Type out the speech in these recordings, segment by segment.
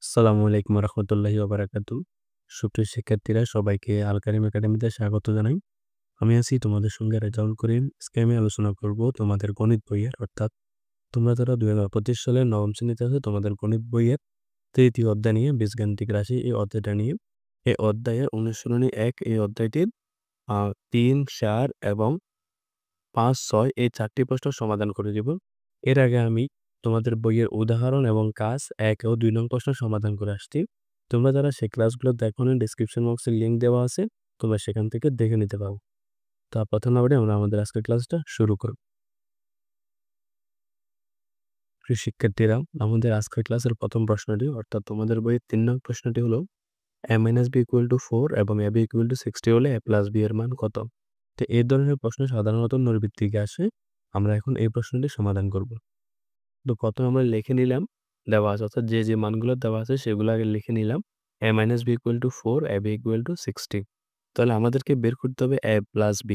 আসসালামু আলাইকুম রহমতুল্লাহি ওবারাকাতু। সুপ্রিয় শিক্ষার্থীরা সবাইকে আল কারিম একাডেমিতে স্বাগত জানাই। আমি আছি তোমাদের সঙ্গে রেজাউল করিম। আজকে আমি আলোচনা করব তোমাদের গণিত বইয়ের অর্থাৎ তোমরা যারা 2025 সালের নবম শ্রেণীতে আছো তোমাদের গণিত বইয়ের 3য় অধ্যায় নিয়ে বীজগাণিতিক রাশি এই অধ্যায়টা নিয়ে। এই অধ্যায়ের অনুশীলনী 1 এই অধ্যায়টির 3, 4 এবং 5, 6 এই 4টি প্রশ্ন সমাধান করে দিব। এর আগে আমি তোমাদের বইয়ের উদাহরণ এবং কাজ 1 ও 2 নং প্রশ্ন সমাধান করে আসছি। তোমরা যারা সেই ক্লাসগুলো দেখোনি ডেসক্রিপশন বক্সে লিংক দেওয়া আছে, তোমরা সেখান থেকে দেখে নিতে পারো। তা কথা না বলে আমরা আমাদের আজকের ক্লাসটা শুরু করব। প্রিয় শিক্ষার্থীরা, আমাদের আজকের ক্লাসের প্রথম প্রশ্নটি অর্থাৎ তোমাদের বইয়ের 3 নং প্রশ্নটি হলো a - b = 4 এবং ab = 60 হলে a + b এর মান কত? তো এই ধরনের প্রশ্ন সাধারণত নৈর্ব্যক্তিকে আসে। আমরা এখন এই প্রশ্নটি সমাধান করব। তো প্রথমে আমরা লিখে নিলাম দেওয়া আছে অর্থাৎ যে মানগুলো দেওয়া আছে সেগুলো আগে লিখে নিলাম। a - b = 4 ab = 60। তাহলে আমাদেরকে বের করতে হবে a + b।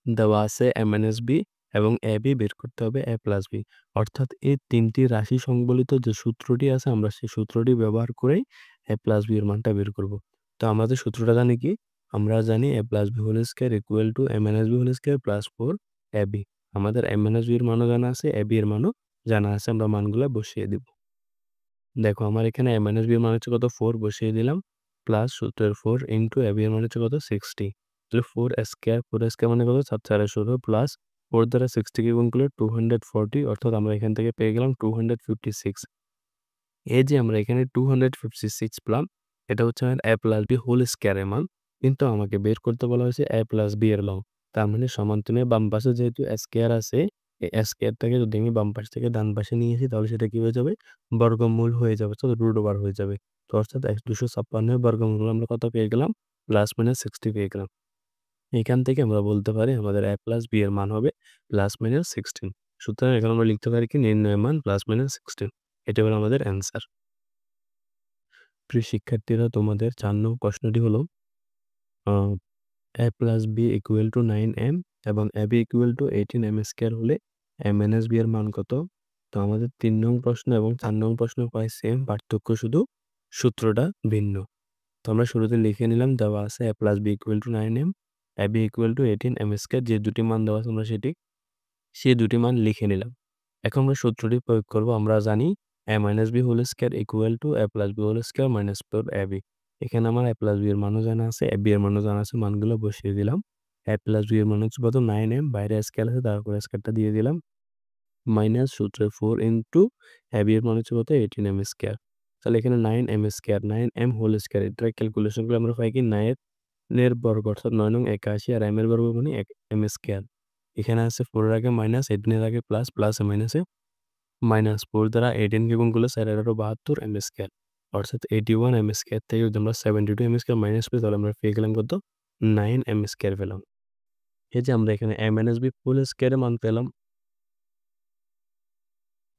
দেওয়া আছে a - b এবং ab বের করতে হবে a + b। অর্থাৎ এই তিনটি রাশি সংবলিত যে সূত্রটি আছে আমরা সেই সূত্রটি ব্যবহার করেই a + b এর মানটা বের করব। তো আমাদের সূত্রটা জানি কি? আমরা জানি a + b whole square equal to a - b whole square plus 4 ab। আমাদের a - b এর মানও জানা আছে, ab এর মানও জানা আছে। আমরা মানগুলা বসিয়ে দিব। দেখো আমার এখানে a - b এর মান হচ্ছে কত? 4 বসিয়ে দিলাম প্লাস সূত্রের 4 ইনটু ab এর মান হচ্ছে কত? 60। তাহলে 4 স্কয়ার মানে কত? 7 4 16 প্লাস 4 দ্বারা 60 কে গুণ করলে 240 অর্থাৎ আমরা এখান থেকে পেয়ে গেলাম 256। এই যে আমরা এখানে 256 পেলাম, এটা হচ্ছে a + b হোল স্কয়ারের মান। কিন্তু আমাকে বের করতে বলা হয়েছে a + b এর লব। তার মানে সমান্তরালে বাম পাশে যেহেতু স্কয়ার আছে, এই স্কয়ারটাকে যদি আমি বাম পাশ থেকে ডান পাশে নিয়ে আসি তাহলে সেটা কি হয়ে যাবে? বর্গমূল হয়ে যাবে, অর্থাৎ রুট ওভার হয়ে যাবে। তো অর্থাৎ 256 এর বর্গমূল আমরা কত পেয়ে গেলাম? +- 60 পেয়ে গেলাম। এখান থেকে আমরা বলতে পারি আমাদের a + b এর মান হবে +- 16। সুতরাং এখন আমরা লিখতে পারি কি নির্ণয় মান +- 16। এটা হলো আমাদের অ্যান্সার। প্রিয় শিক্ষার্থীরা, তোমাদের 4 নং প্রশ্নটি হলো আ a + b = 9m এবং ab = 18m² হলে a - b এর মান কত? তো আমাদের 3 নং প্রশ্ন এবং 4 নং প্রশ্ন প্রায় সেম, পার্থক্য শুধু সূত্রটা ভিন্ন। তো আমরা শুরুতে লিখে নিলাম দেওয়া আছে a + b = 9m, ab = 18m²। যে দুটি মান দেওয়া আছে আমরা সেই দুটি মান লিখে নিলাম। এখন আমরা সূত্রটি প্রয়োগ করব। আমরা জানি a - b whole square equal to a + b whole square minus 4ab। এখানে আমার a + b এর মানও জানা আছে, ab এর মানও জানা আছে। মানগুলো বসিয়ে দিলাম। a + b এর মান হচ্ছে কত? 9m, বাইরে স্কয়ার আছে তার উপরে স্কয়ারটা দিয়ে দিলাম। মাইনাস সূত্রে 4 ইনটু ab এর মান হচ্ছে কত? 18m²। তাহলে এখানে 9m², 9m হোল স্কয়ার এটা ক্যালকুলেশন করে আমরা পাই কি 9 এর বর্গ অর্থাৎ 9 নং 81 আর m এর বর্গ মানে m²। এখানে আছে 4 এর আগে মাইনাস, 18 এর আগে প্লাস, প্লাসে মাইনাসে মাইনাস 4 দ্বারা 18 কে গুণ করলে 4 18 72 m²। অর্থাৎ 81m² থেকে যদি আমরা 72m² মাইনাস করি তাহলে আমরা পেয়ে গেলাম কত? 9m² পেলাম। এই যে আমরা এখানে a - b হোল স্কয়ার এর মান পেলাম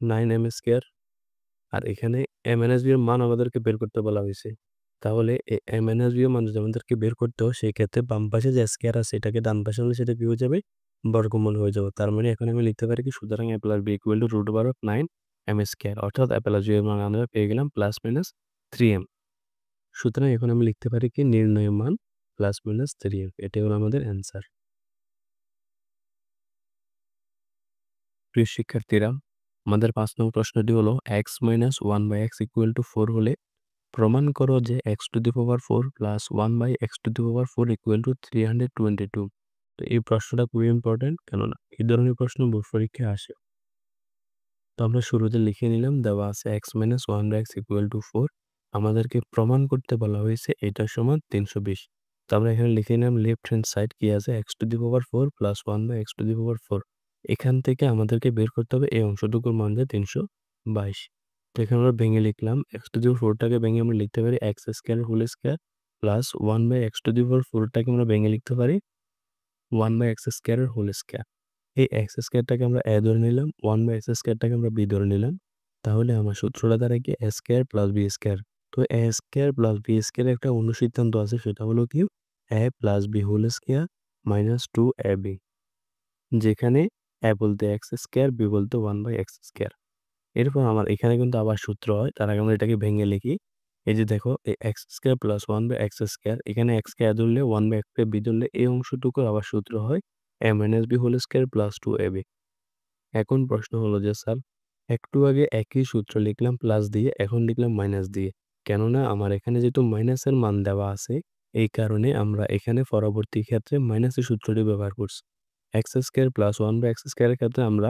9m²। আর এখানে a - b এর মান আমাদেরকে বের করতে বলা হয়েছে। তাহলে এই a - b এর মান যদি আমাদেরকে বের করতে হয় সেই ক্ষেত্রে বাম পাশে যে স্কয়ার আছে এটাকে ডান পাশে আনলে সেটা কি হয়ে যাবে? বর্গমূল হয়ে যাবে। তার মানে এখন আমি লিখতে পারি কি সুতরাং a + b = √9m²। অর্থাৎ a + b এর মান আমরা পেয়ে গেলাম +- 3m। সুতরাং এখন আমি লিখতে পারি কি নির্ণয় মান +- 3m। এটাই হলো আমাদের অ্যান্সার। প্রিয় শিক্ষার্থীরা, আমাদের 5 নং প্রশ্নটি হলো x - 1/x = 4 হলে প্রমাণ করো যে x⁴ প্লাস 1/x⁴ = 322। তো এই প্রশ্নটা খুবই ইম্পর্টেন্ট, কেননা এই ধরনের প্রশ্ন বোর্ড পরীক্ষায় আসে। তো আমরা শুরুতে লিখে নিলাম দেওয়া আছে x - 1/x = 4। আমাদেরকে প্রমাণ করতে বলা হয়েছে এটা সমান 320। তো আমরা এখানে লিখে নিলাম লেফট হ্যান্ড সাইড কি আছে x⁴ প্লাস 1/x⁴। এখান থেকে আমাদেরকে বের করতে হবে এই অংশটুকুর মান যে 322। তো এখানে আমরা ভেঙে লিখলাম x⁴ টাকে ভেঙে আমরা লিখতে পারি x² whole square plus 1/x⁴ টাকে আমরা ভেঙে লিখতে পারি 1/x² হোল স্কয়ার। এই x² টাকে আমরা a ধরে নিলাম, 1/x² টাকে আমরা b ধরে নিলাম। তাহলে আমার সূত্রটা দাঁড়ায় কি a² প্লাস b²। তো a² প্লাস b² একটা অনুসিদ্ধান্ত আছে, সেটা হলো কি a plus b whole square minus 2ab। যেখানে a বলতে x², b বলতে 1/x²। এরপর আমার এখানে কিন্তু আবার সূত্র হয়। তার আগে আমরা এটাকে ভেঙে লিখি। এই যে দেখো এই x² + 1/x², এখানে x কে a ধরলে 1/x কে b ধরলে এই অংশটুকুর আবার সূত্র হয় a - b² + 2ab। এখন প্রশ্ন হলো যে স্যার একটু আগে একই সূত্র লিখলাম প্লাস দিয়ে, এখন লিখলাম মাইনাস দিয়ে। কেননা আমার এখানে যেহেতু মাইনাসের মান দেওয়া আছে, এই কারণে আমরা এখানে পরবর্তী ক্ষেত্রে মাইনাসের সূত্রটি ব্যবহার করছি। x² + 1/x² এর ক্ষেত্রে আমরা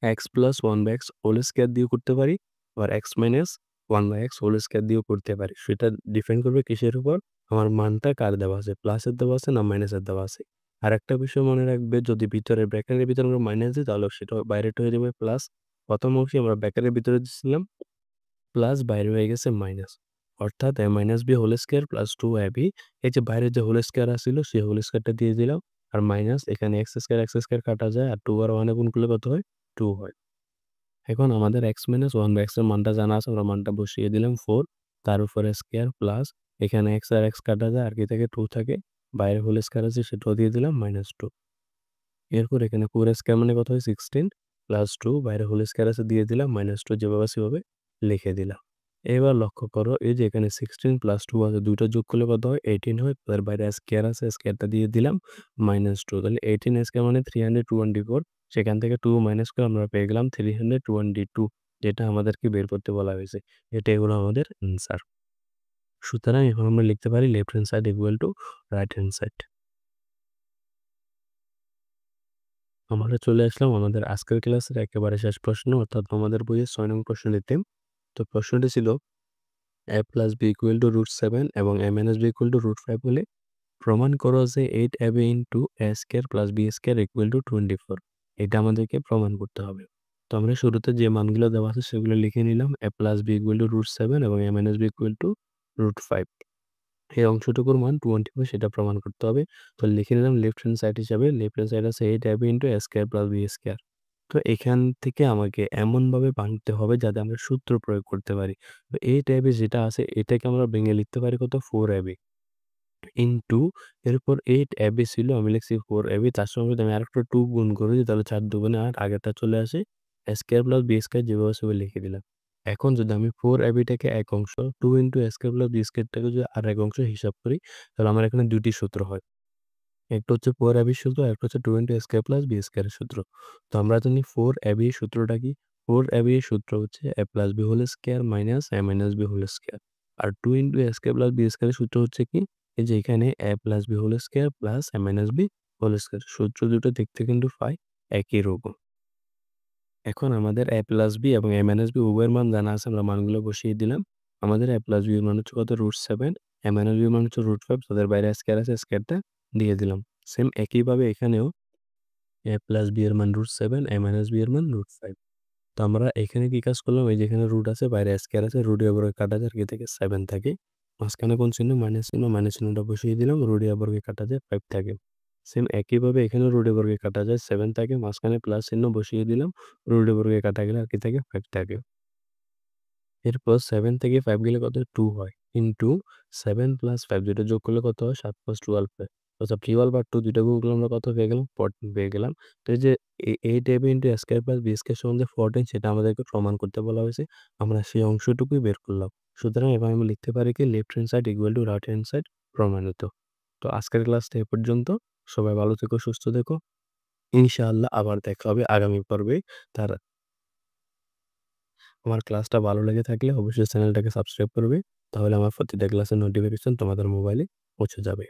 x + 1/x হোল স্কয়ার দিয়েও করতে পারি, আবার x - 1/x হোল স্কয়ার দিয়েও করতে পারি। সেটা ডিপেন্ড করবে কিসের উপর? আমার মানটা কার দেওয়া আছে, প্লাসের দেওয়া আছে না মাইনাসের দেওয়া আছে। আরেকটা বিষয় মনে রাখবে, যদি ভিতরে ব্র্যাকেটের ভিতরে আমরা মাইনাস দিই তাহলে সেটা বাইরেটা হয়ে যাবে প্লাস। প্রথম অংশে আমরা ব্র্যাকেটের ভিতরে দিচ্ছিলাম প্লাস, বাইরে হয়ে গেছে মাইনাস। অর্থাৎ a - b whole square + 2ab। এই যে বাইরে যে হোল স্কয়ার আছিল সেই হোল স্কয়ারটা দিয়ে দিলাম। আর মাইনাস এখানে x² কাটা যায় আর 2 আর 1 এ গুণ করলে কত হয়? 2 হয়। এখন আমাদের x - 1/x এর মানটা জানা আছে, আমরা মানটা বসিয়ে দিলাম 4, তার উপরে স্কয়ার প্লাস এখানে x আর x কাটা যায় আর কি থাকে 2 থাকে। বাইরে হোল স্কয়ার আছে সেটাও দিয়ে দিলাম -2। এরপর এখানে 4 স্কয়ার মানে কত হয়? 16 প্লাস 2, বাইরে হোল স্কয়ার আছে দিয়ে দিলাম -2, যেভাবে আছে সেভাবে লিখে দিলাম। এবার লক্ষ্য করো এই যে এখানে 16 প্লাস 2 আছে, দুইটা যোগ করলে কত হয়? 18 হয়। তার বাইরে স্কয়ার আছে, স্কয়ারটা দিয়ে দিলাম -2। তাহলে 18 স্কয়ার মানে 324। সেখান থেকে 2 মাইনাস করে আমরা পেয়ে গেলাম 322, যেটা আমাদেরকে বের করতে বলা হয়েছে। এটাই হলো আমাদের অ্যান্সার। সুতরাং এখন আমরা লিখতে পারি left hand side equal to right hand side. আমরা চলে আসলাম আমাদের আজকের ক্লাসের একেবারে শেষ প্রশ্ন, অর্থাৎ আমাদের বইয়ের 6 নং প্রশ্নটিতে। তো প্রশ্নটি ছিল a + b = √7 এবং a - b = √5 হলে প্রমাণ করো যে 8ab * a² + b² = 24। এটা আমাদেরকে প্রমাণ করতে হবে। তো আমরা শুরুতে যে মানগুলো দেওয়া আছে সেগুলো লিখে নিলাম। a + b = √7 এবং a - b = √5। এই অংশটুকুর মান 24 সেটা প্রমাণ করতে হবে। তো লিখে নিলাম লেফট হ্যান্ড সাইড হিসাবে। লেফট হ্যান্ড সাইড আছে 8ab * a² + b²। তো এখান থেকে আমাকে এমনভাবে ভাঙতে হবে যাতে আমরা সূত্র প্রয়োগ করতে পারি। তো 8ab যেটা আছে এটাকে আমরা ভেঙে লিখতে পারি কত? 4ab ইনটু, এরপর 8ab ছিল আমি লিখছি 4ab, তার সঙ্গে যদি আমি আরেকটা 2 গুণ করি তাহলে 4 দুগুণে 8, আগেরটা চলে আসে a² + b² যেভাবে সেভাবে লিখে দিলাম। এখন যদি আমি 4ab টাকে এক অংশ, 2 a² + b² টাকে যদি আরেক অংশ হিসাব করি তাহলে আমার এখানে 2টি সূত্র হয়। একটা হচ্ছে 4ab এর সূত্র, আরেকটা হচ্ছে 2 a² + b² এর সূত্র। তো আমরা জানি 4ab এর সূত্রটা কি? 4ab এর সূত্র হচ্ছে a + b whole square minus a - b whole square. আর 2 a² + b² এর সূত্র হচ্ছে কি? এই যে এখানে a + b whole square plus a - b whole square. সূত্র দুটো দেখতে কিন্তু প্রায় একই রকম। এখন আমাদের a + b এবং a - b উভয়ের মান জানা আছে, আমরা মানগুলো বসিয়ে দিলাম। আমাদের a + b এর মান হচ্ছে কত? √7, a - b এর মান হচ্ছে √5, তাদের বাইরে স্কয়ার আছে, স্কয়ারটা দিয়ে দিলাম। সেম একইভাবে এখানেও a + b এর মান √7, a - b এর মান √5। তো আমরা এখানে কি কাজ করলাম? এই যে এখানে রুট আছে, বাইরে স্কয়ার আছে, রুট এর বর্গে কাটা যায় আর কি থেকে 7 থাকে। মাঝখানে কোন চিহ্ন? মাইনাস চিহ্ন, মাইনাস চিহ্নটা বসিয়ে দিলাম, রুট এর বর্গে কাটা যায় 5 থাকে। সেম একইভাবে এখানেও রুট এর বর্গে কাটা যায় 7 থাকে, মাঝখানে প্লাস চিহ্ন বসিয়ে দিলাম, রুট এর বর্গে কাটা গেলে আর কি থাকে 5 থাকে। এরপর 7 থেকে 5 গেলে কত? 2 হয়। ইনটু 7 + 5 দুইটা যোগ করলে কত হয়? 7 + 12 হয়। অর্থাৎ 12 আর 2 দুইটা গুণ করলে আমরা কত পেয়ে গেলাম? 14 পেয়ে গেলাম। তো এই যে 8ab * a² + b² সমান যে 14 সেটা আমাদেরকে প্রমাণ করতে বলা হয়েছে। আমরা সেই অংশটুকুই বের করলাম। সুতরাং এবার আমি লিখতে পারি কি left hand side equal to right hand side প্রমাণিত। তো আজকের ক্লাসটা এ পর্যন্ত। সবাই ভালো থেকো, সুস্থ থেকো। ইনশাআল্লাহ আবার দেখা হবে আগামী পর্বে। তার আমার ক্লাসটা ভালো লেগে থাকলে অবশ্যই চ্যানেলটাকে সাবস্ক্রাইব করবে। তাহলে আমার প্রতিটা ক্লাসের নোটিফিকেশন তোমাদের মোবাইলে পৌঁছে যাবে।